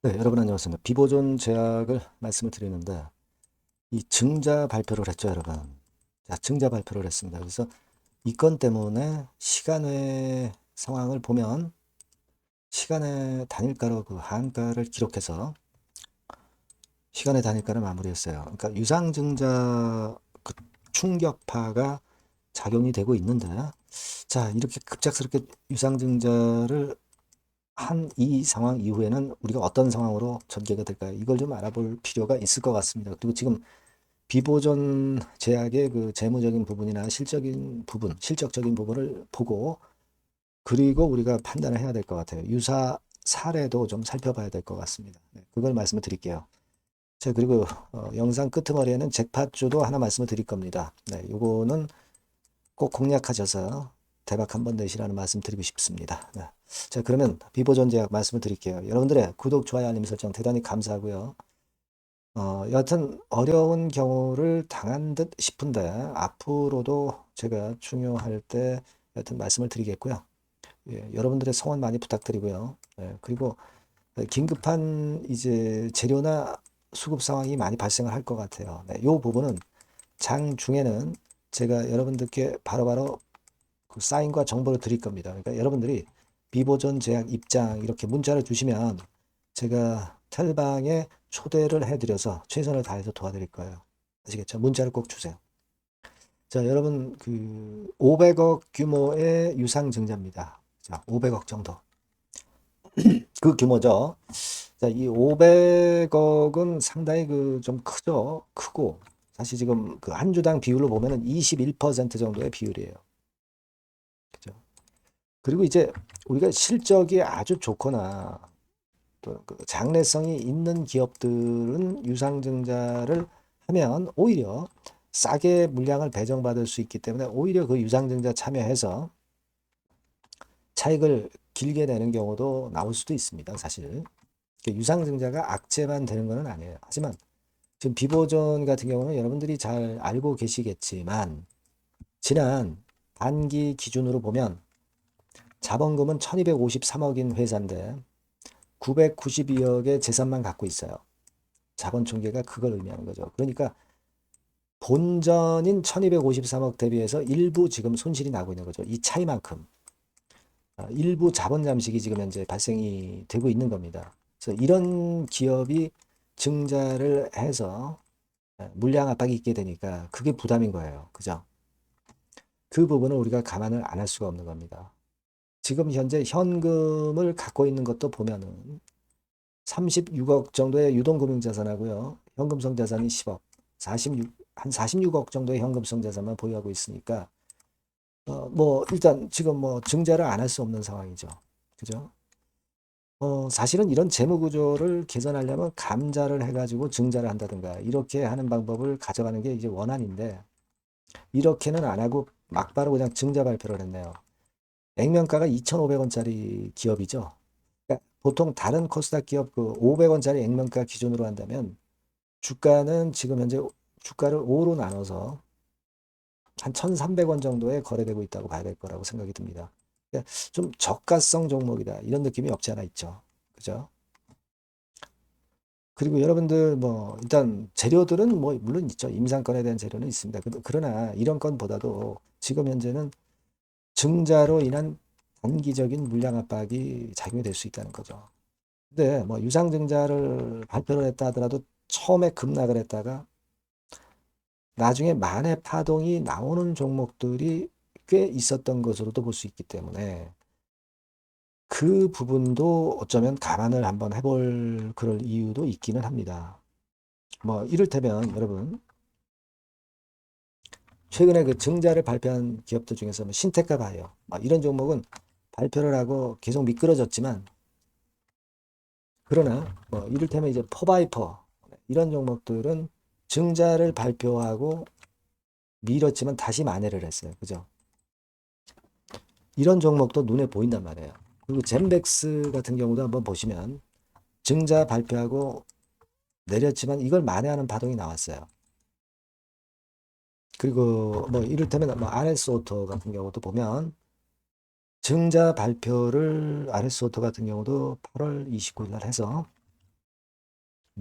네, 여러분 안녕하십니까. 비보존 제약을 말씀을 드리는데, 이 증자 발표를 했죠, 여러분. 자, 증자 발표를 했습니다. 그래서 이 건 때문에 시간의 상황을 보면 시간의 단일가로 그 한가를 기록해서 시간의 단일가를 마무리했어요. 그러니까 유상증자 그 충격파가 작용이 되고 있는데, 자, 이렇게 급작스럽게 유상증자를 한 이 상황 이후에는 우리가 어떤 상황으로 전개가 될까요? 이걸 좀 알아볼 필요가 있을 것 같습니다. 그리고 지금 비보존 제약의 그 재무적인 부분이나 실적적인 부분을 보고 그리고 우리가 판단을 해야 될 것 같아요. 유사 사례도 좀 살펴봐야 될 것 같습니다. 네, 그걸 말씀을 드릴게요. 자, 그리고 영상 끄트머리에는 잭팟주도 하나 말씀을 드릴 겁니다. 네, 요거는 꼭 공략하셔서 대박 한번 내시라는 말씀 드리고 싶습니다. 네. 자, 그러면 비보존 제약 말씀을 드릴게요. 여러분들의 구독, 좋아요, 알림 설정 대단히 감사하고요. 여하튼 어려운 경우를 당한 듯 싶은데 앞으로도 제가 중요할 때 여하튼 말씀을 드리겠고요. 예, 여러분들의 성원 많이 부탁드리고요. 예, 그리고 긴급한 이제 재료나 수급 상황이 많이 발생을 할 것 같아요. 네, 이 부분은 장 중에는 제가 여러분들께 바로바로 그 사인과 정보를 드릴 겁니다. 그러니까 여러분들이 비보존 제약 입장 이렇게 문자를 주시면 제가 텔방에 초대를 해드려서 최선을 다해서 도와드릴 거예요. 아시겠죠? 문자를 꼭 주세요. 자, 여러분 그 500억 규모의 유상증자입니다. 자, 500억 정도. 그 규모죠. 자, 이 500억은 상당히 그 좀 크죠. 크고 사실 지금 그 한 주당 비율로 보면은 21% 정도의 비율이에요. 그죠? 그리고 이제 우리가 실적이 아주 좋거나 또그 장래성이 있는 기업들은 유상증자를 하면 오히려 싸게 물량을 배정받을 수 있기 때문에 오히려 그 유상증자 참여해서 차익을 길게 내는 경우도 나올 수도 있습니다. 사실 유상증자가 악재만 되는 것은 아니에요. 하지만 지금 비보존 같은 경우는 여러분들이 잘 알고 계시겠지만 지난 반기 기준으로 보면 자본금은 1253억인 회사인데 992억의 재산만 갖고 있어요. 자본 총계가 그걸 의미하는 거죠. 그러니까 본전인 1253억 대비해서 일부 지금 손실이 나고 있는 거죠. 이 차이만큼 일부 자본 잠식이 지금 현재 발생이 되고 있는 겁니다. 그래서 이런 기업이 증자를 해서 물량 압박이 있게 되니까 그게 부담인 거예요. 그죠? 그 부분을 우리가 감안을 안 할 수가 없는 겁니다. 지금 현재 현금을 갖고 있는 것도 보면은 36억 정도의 유동금융자산하고요. 현금성 자산이 10억, 한 46억 정도의 현금성 자산만 보유하고 있으니까, 뭐, 일단 지금 뭐 증자를 안 할 수 없는 상황이죠. 그죠? 사실은 이런 재무 구조를 개선하려면 감자를 해가지고 증자를 한다든가, 이렇게 하는 방법을 가져가는 게 이제 원안인데, 이렇게는 안 하고 막바로 그냥 증자 발표를 했네요. 액면가가 2,500원짜리 기업이죠. 그러니까 보통 다른 코스닥 기업 그 500원짜리 액면가 기준으로 한다면 주가는 지금 현재 주가를 5로 나눠서 한 1,300원 정도에 거래되고 있다고 봐야 될 거라고 생각이 듭니다. 그러니까 좀 저가성 종목이다. 이런 느낌이 없지 않아 있죠. 그죠? 그리고 여러분들 뭐 일단 재료들은 뭐 물론 있죠. 임상권에 대한 재료는 있습니다. 그러나 이런 건보다도 지금 현재는 증자로 인한 단기적인 물량 압박이 작용이 될 수 있다는 거죠. 근데 뭐 유상증자를 발표를 했다 하더라도 처음에 급락을 했다가 나중에 만의 파동이 나오는 종목들이 꽤 있었던 것으로도 볼 수 있기 때문에 그 부분도 어쩌면 감안을 한번 해볼 그럴 이유도 있기는 합니다. 뭐 이를테면 여러분 최근에 그 증자를 발표한 기업들 중에서 뭐 신테카 바이오 이런 종목은 발표를 하고 계속 미끄러졌지만 그러나 뭐 이를테면 이제 포바이퍼 이런 종목들은 증자를 발표하고 밀었지만 다시 만회를 했어요. 그죠? 이런 종목도 눈에 보인단 말이에요. 그리고 젠백스 같은 경우도 한번 보시면 증자 발표하고 내렸지만 이걸 만회하는 파동이 나왔어요. 그리고 뭐 이를테면 뭐 RS 오토 같은 경우도 보면 증자 발표를 RS 오토 같은 경우도 8월 29일 날 해서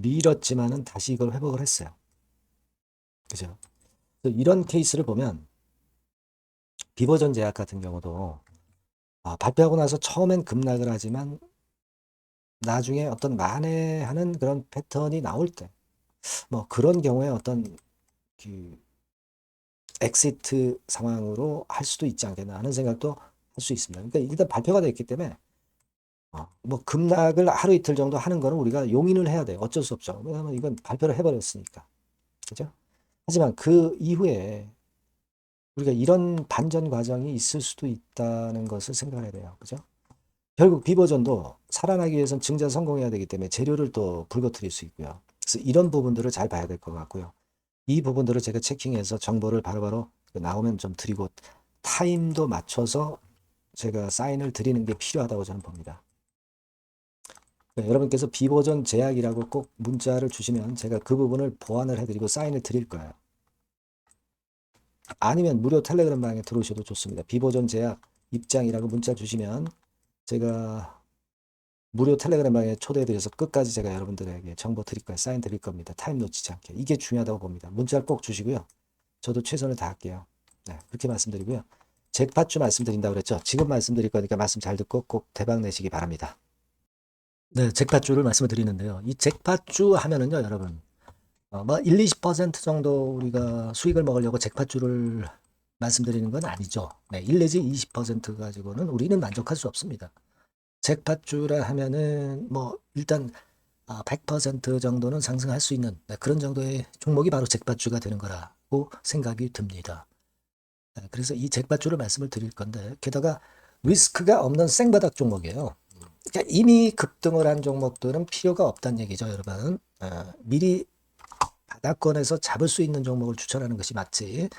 밀었지만은 다시 이걸 회복을 했어요. 그죠? 이런 케이스를 보면 비버전 제약 같은 경우도 발표하고 나서 처음엔 급락을 하지만 나중에 어떤 만회하는 그런 패턴이 나올 때, 뭐 그런 경우에 어떤 그 엑시트 상황으로 할 수도 있지 않겠나 하는 생각도 할 수 있습니다. 그러니까 일단 발표가 됐기 때문에 뭐 급락을 하루 이틀 정도 하는 거는 우리가 용인을 해야 돼요. 어쩔 수 없죠. 왜냐하면 이건 발표를 해버렸으니까. 그죠? 하지만 그 이후에 우리가 이런 반전 과정이 있을 수도 있다는 것을 생각해야 돼요. 그죠? 결국 비버전도 살아나기 위해서는 증자 성공해야 되기 때문에 재료를 또 불거트릴 수 있고요. 그래서 이런 부분들을 잘 봐야 될 것 같고요. 이 부분들을 제가 체킹해서 정보를 바로바로 나오면 좀 드리고 타임도 맞춰서 제가 사인을 드리는 게 필요하다고 저는 봅니다. 여러분께서 비버전 제약이라고 꼭 문자를 주시면 제가 그 부분을 보완을 해드리고 사인을 드릴 거예요. 아니면 무료 텔레그램 방에 들어오셔도 좋습니다. 비버전 제약 입장이라고 문자 주시면 제가 무료 텔레그램 방에 초대해드려서 끝까지 제가 여러분들에게 정보 드릴 거예요. 사인 드릴 겁니다. 타임 놓치지 않게. 이게 중요하다고 봅니다. 문자를 꼭 주시고요. 저도 최선을 다할게요. 네, 그렇게 말씀드리고요. 잭팟주 말씀드린다고 그랬죠. 지금 말씀드릴 거니까 말씀 잘 듣고 꼭 대박 내시기 바랍니다. 네, 잭팟주를 말씀을 드리는데요. 이 잭팟주 하면은요, 여러분. 뭐 1, 20% 정도 우리가 수익을 먹으려고 잭팟주를 말씀드리는 건 아니죠. 네, 1 내지 20% 가지고는 우리는 만족할 수 없습니다. 잭팟주라 하면은 뭐 일단 100% 정도는 상승할 수 있는 그런 정도의 종목이 바로 잭팟주가 되는 거라고 생각이 듭니다. 그래서 이 잭팟주를 말씀을 드릴 건데 게다가 리스크가 없는 생바닥 종목이에요. 그러니까 이미 급등을 한 종목들은 필요가 없다는 얘기죠, 여러분. 미리 바닥권에서 잡을 수 있는 종목을 추천하는 것이 맞지.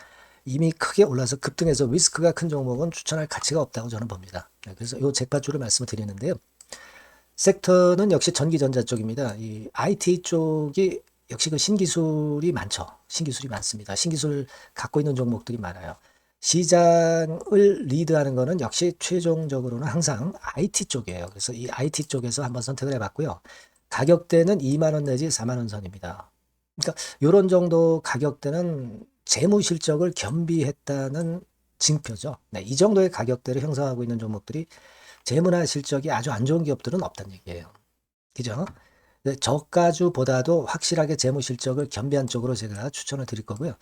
이미 크게 올라서 급등해서 리스크가 큰 종목은 추천할 가치가 없다고 저는 봅니다. 그래서 이 잭팟주를 말씀을 드리는데요. 섹터는 역시 전기전자 쪽입니다. 이 IT 쪽이 역시 그 신기술이 많죠. 신기술이 많습니다. 신기술 갖고 있는 종목들이 많아요. 시장을 리드하는 거는 역시 최종적으로는 항상 IT 쪽이에요. 그래서 이 IT 쪽에서 한번 선택을 해봤고요. 가격대는 2만 원 내지 4만 원 선입니다. 그러니까 이런 정도 가격대는 재무 실적을 겸비했다는 징표죠. 네, 이 정도의 가격대를 형성하고 있는 종목들이 재무나 실적이 아주 안 좋은 기업들은 없다는 얘기예요. 그죠? 저가주보다도 확실하게 재무 실적을 겸비한 쪽으로 제가 추천을 드릴 거고요.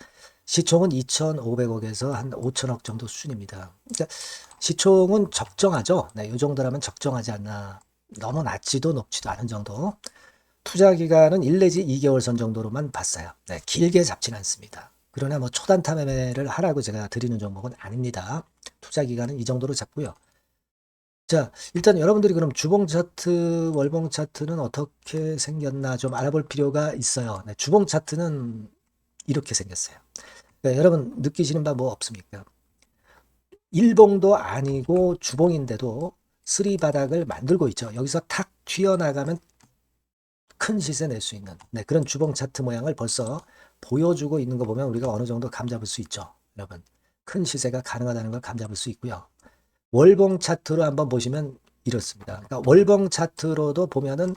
시총은 2,500억에서 한 5천억 정도 수준입니다. 그러니까 시총은 적정하죠. 네, 이 정도라면 적정하지 않나. 너무 낮지도 높지도 않은 정도. 투자 기간은 1 내지 2개월 선 정도로만 봤어요. 네, 길게 잡지는 않습니다. 그러나 뭐 초단타 매매를 하라고 제가 드리는 종목은 아닙니다. 투자 기간은 이 정도로 잡고요. 자, 일단 여러분들이 그럼 주봉 차트, 월봉 차트는 어떻게 생겼나 좀 알아볼 필요가 있어요. 네, 주봉 차트는 이렇게 생겼어요. 네, 여러분 느끼시는 바 뭐 없습니까? 일봉도 아니고 주봉인데도 쓰리 바닥을 만들고 있죠. 여기서 탁 튀어나가면 큰 시세 낼 수 있는 그런 주봉 차트 모양을 벌써 보여주고 있는 거 보면 우리가 어느 정도 감잡을 수 있죠. 여러분 큰 시세가 가능하다는 걸 감잡을 수 있고요. 월봉 차트로 한번 보시면 이렇습니다. 그러니까 월봉 차트로도 보면은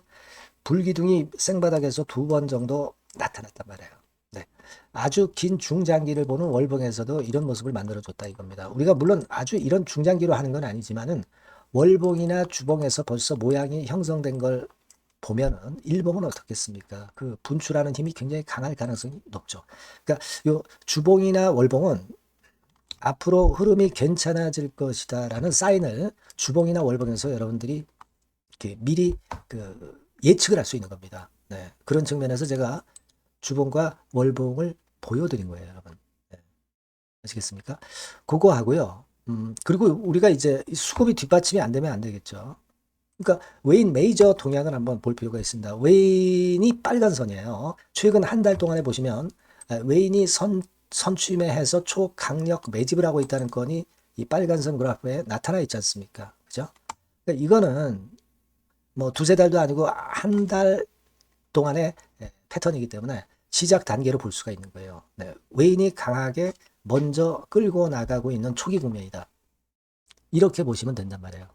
불기둥이 생바닥에서 2번 정도 나타났단 말이에요. 네. 아주 긴 중장기를 보는 월봉에서도 이런 모습을 만들어줬다 이겁니다. 우리가 물론 아주 이런 중장기로 하는 건 아니지만은 월봉이나 주봉에서 벌써 모양이 형성된 걸 보면은 일봉은 어떻겠습니까? 그 분출하는 힘이 굉장히 강할 가능성이 높죠. 그러니까 요 주봉이나 월봉은 앞으로 흐름이 괜찮아질 것이다라는 사인을 주봉이나 월봉에서 여러분들이 이렇게 미리 그 예측을 할 수 있는 겁니다. 네. 그런 측면에서 제가 주봉과 월봉을 보여드린 거예요, 여러분. 네. 아시겠습니까? 그거 하고요. 그리고 우리가 이제 수급이 뒷받침이 안 되면 안 되겠죠. 그러니까 웨인 메이저 동향을 한번 볼 필요가 있습니다. 웨인이 빨간 선이에요. 최근 한 달 동안에 보시면 웨인이 선취매해서 초강력 매집을 하고 있다는 건이 이 빨간 선 그래프에 나타나 있지 않습니까? 그죠? 그러니까 이거는 뭐 두세 달도 아니고 한 달 동안의 패턴이기 때문에 시작 단계로 볼 수가 있는 거예요. 네, 웨인이 강하게 먼저 끌고 나가고 있는 초기 국면이다. 이렇게 보시면 된단 말이에요.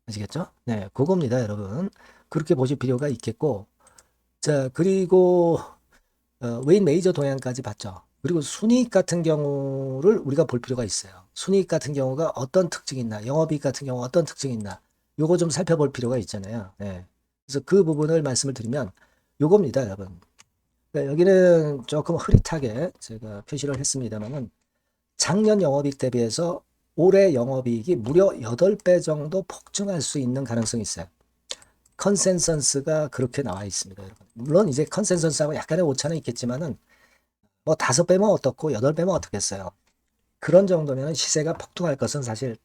아시겠죠? 네, 그겁니다, 여러분. 그렇게 보실 필요가 있겠고, 자, 그리고 웨인 메이저 동향까지 봤죠. 그리고 순이익 같은 경우를 우리가 볼 필요가 있어요. 순이익 같은 경우가 어떤 특징이 있나, 영업이익 같은 경우 어떤 특징이 있나, 요거 좀 살펴볼 필요가 있잖아요. 네. 그래서 그 부분을 말씀을 드리면 요겁니다, 여러분. 그러니까 여기는 조금 흐릿하게 제가 표시를 했습니다만은 작년 영업이익 대비해서 올해 영업이익이 무려 8배 정도 폭증할 수 있는 가능성이 있어요. 컨센서스가 그렇게 나와 있습니다, 여러분. 물론 이제 컨센서스하고 약간의 오차는 있겠지만은 뭐 5배면 어떻고 8배면 어떻겠어요. 그런 정도면 시세가 폭등할 것은 사실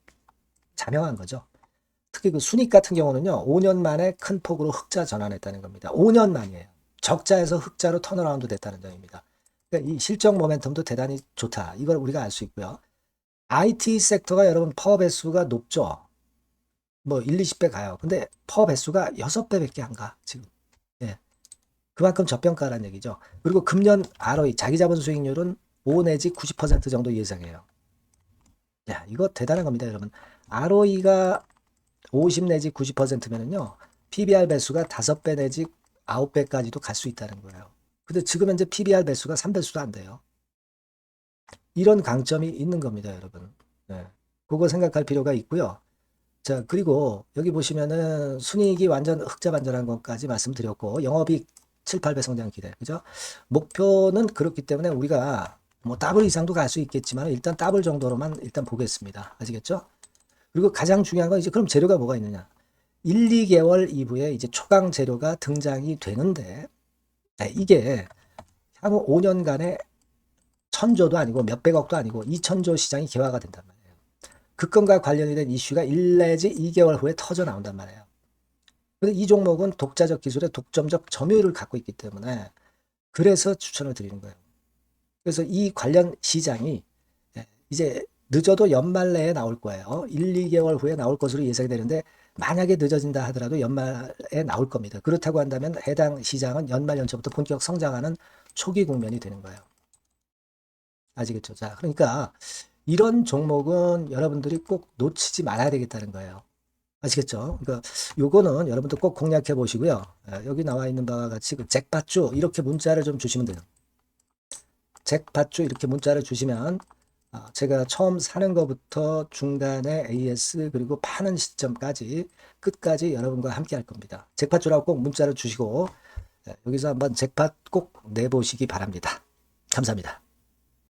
자명한 거죠. 특히 그 순익 같은 경우는요, 5년 만에 큰 폭으로 흑자 전환했다는 겁니다. 5년 만이에요. 적자에서 흑자로 턴어라운드 됐다는 점입니다. 그러니까 이 실적 모멘텀도 대단히 좋다. 이걸 우리가 알 수 있고요. IT 섹터가 여러분 파워 배수가 높죠. 뭐 1, 20배 가요. 근데 파워 배수가 6배밖에 안 가, 지금. 예. 그만큼 저평가라는 얘기죠. 그리고 금년 ROE, 자기자본 수익률은 5 내지 90% 정도 예상해요. 야, 이거 대단한 겁니다, 여러분. ROE가 50 내지 90%면은요, PBR 배수가 5배 내지 9배까지도 갈 수 있다는 거예요. 근데 지금 현재 PBR 배수가 3배수도 안 돼요. 이런 강점이 있는 겁니다, 여러분. 네. 그거 생각할 필요가 있고요. 자, 그리고 여기 보시면은 순이익이 완전 흑자 반전한 것까지 말씀드렸고, 영업이익 7, 8배 성장 기대. 그죠? 목표는 그렇기 때문에 우리가 뭐 더블 이상도 갈 수 있겠지만 일단 더블 정도로만 일단 보겠습니다. 아시겠죠? 그리고 가장 중요한 건 이제 그럼 재료가 뭐가 있느냐? 1, 2개월 이후에 이제 초강 재료가 등장이 되는데, 네, 이게 향후 5년간의 천조도 아니고 몇백억도 아니고 2천조 시장이 개화가 된단 말이에요. 그 건과 관련이 된 이슈가 1 내지 2개월 후에 터져 나온단 말이에요. 근데 이 종목은 독자적 기술의 독점적 점유율을 갖고 있기 때문에 그래서 추천을 드리는 거예요. 그래서 이 관련 시장이 이제 늦어도 연말 내에 나올 거예요. 1, 2개월 후에 나올 것으로 예상이 되는데 만약에 늦어진다 하더라도 연말에 나올 겁니다. 그렇다고 한다면 해당 시장은 연말 연초부터 본격 성장하는 초기 국면이 되는 거예요. 아시겠죠? 자, 그러니까 이런 종목은 여러분들이 꼭 놓치지 말아야 되겠다는 거예요. 아시겠죠? 그러니까 요거는 여러분들 꼭 공략해 보시고요. 여기 나와 있는 바와 같이 그 잭팟주 이렇게 문자를 좀 주시면 돼요. 잭팟주 이렇게 문자를 주시면 제가 처음 사는 것부터 중간에 AS 그리고 파는 시점까지 끝까지 여러분과 함께 할 겁니다. 잭팟주라고 꼭 문자를 주시고 여기서 한번 잭팟 꼭 내보시기 바랍니다. 감사합니다.